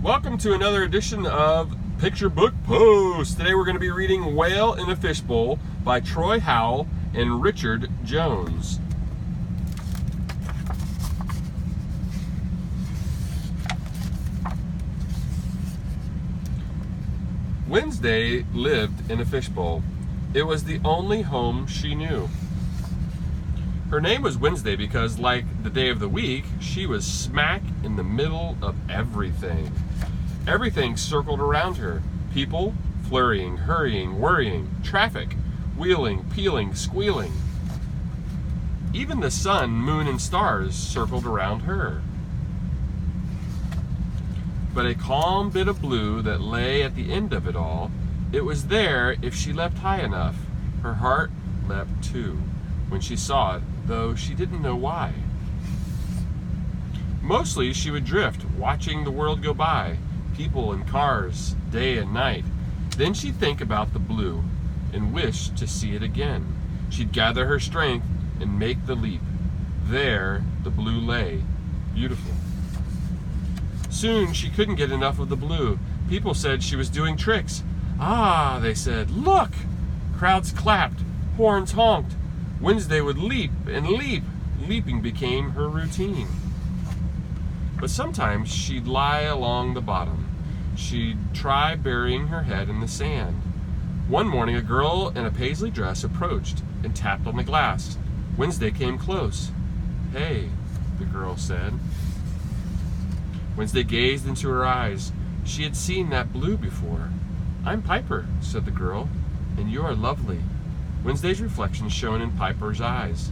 Welcome to another edition of Picturebook Post. Today we're going to be reading Whale in a Fishbowl by Troy Howell and Richard Jones. Wednesday lived in a fishbowl. It was the only home she knew. Her name was Wednesday because, like the day of the week, she was smack in the middle of everything. Everything circled around her. People, flurrying, hurrying, worrying, traffic, wheeling, peeling, squealing. Even the sun, moon, and stars circled around her. But a calm bit of blue that lay at the end of it all, it was there if she leapt high enough. Her heart leapt too when she saw it, though she didn't know why. Mostly she would drift, watching the world go by, people and cars, day and night. Then she'd think about the blue and wish to see it again. She'd gather her strength and make the leap. There the blue lay, beautiful. Soon she couldn't get enough of the blue. People said she was doing tricks. Ah, they said, look! Crowds clapped, horns honked. Wednesday would leap and leap. Leaping became her routine. But sometimes she'd lie along the bottom. She'd try burying her head in the sand. One morning, a girl in a paisley dress approached and tapped on the glass. Wednesday came close. Hey, the girl said. Wednesday gazed into her eyes. She had seen that blue before. I'm Piper, said the girl, and you are lovely. Wednesday's reflection shone in Piper's eyes.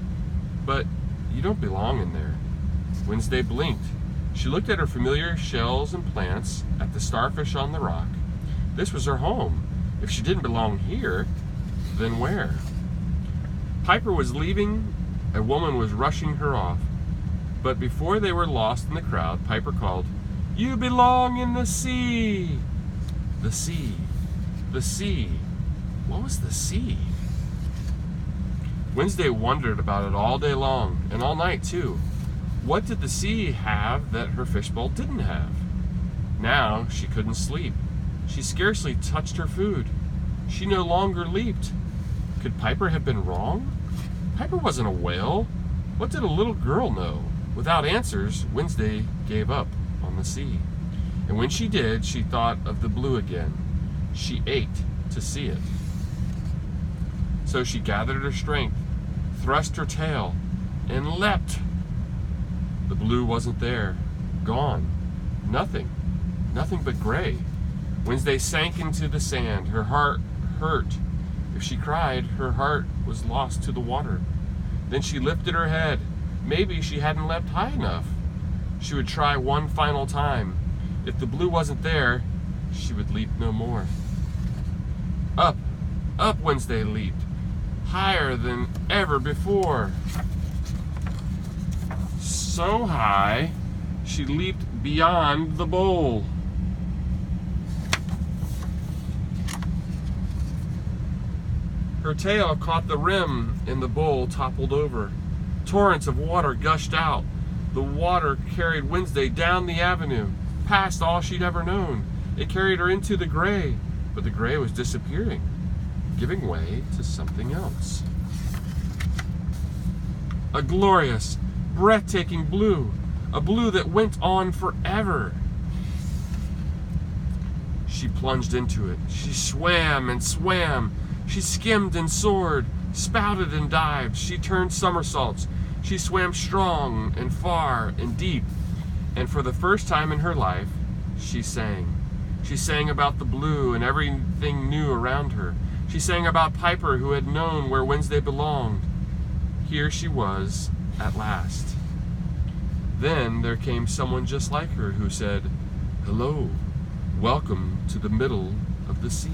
But you don't belong in there. Wednesday blinked. She looked at her familiar shells and plants, at the starfish on the rock. This was her home. If she didn't belong here, then where? Piper was leaving. A woman was rushing her off. But before they were lost in the crowd, Piper called, You belong in the sea! The sea. The sea. What was the sea? Wednesday wondered about it all day long, and all night too. What did the sea have that her fishbowl didn't have? Now she couldn't sleep. She scarcely touched her food. She no longer leaped. Could Piper have been wrong? Piper wasn't a whale. What did a little girl know? Without answers, Wednesday gave up on the sea. And when she did, she thought of the blue again. She ached to see it. So she gathered her strength, thrust her tail, and leapt. The blue wasn't there. Gone. Nothing. Nothing but gray. Wednesday sank into the sand. Her heart hurt. If she cried, her heart was lost to the water. Then she lifted her head. Maybe she hadn't leapt high enough. She would try one final time. If the blue wasn't there, she would leap no more. Up, up Wednesday leaped, higher than ever before. So high, she leaped beyond the bowl. Her tail caught the rim and the bowl toppled over. Torrents of water gushed out. The water carried Wednesday down the avenue, past all she'd ever known. It carried her into the gray, but the gray was disappearing, giving way to something else. A glorious, breathtaking blue, a blue that went on forever. She plunged into it. She swam and swam. She skimmed and soared, spouted and dived. She turned somersaults. She swam strong and far and deep. And for the first time in her life, she sang. She sang about the blue and everything new around her. She sang about Piper, who had known where Wednesday belonged. Here she was at last. Then there came someone just like her who said, Hello, welcome to the middle of the sea.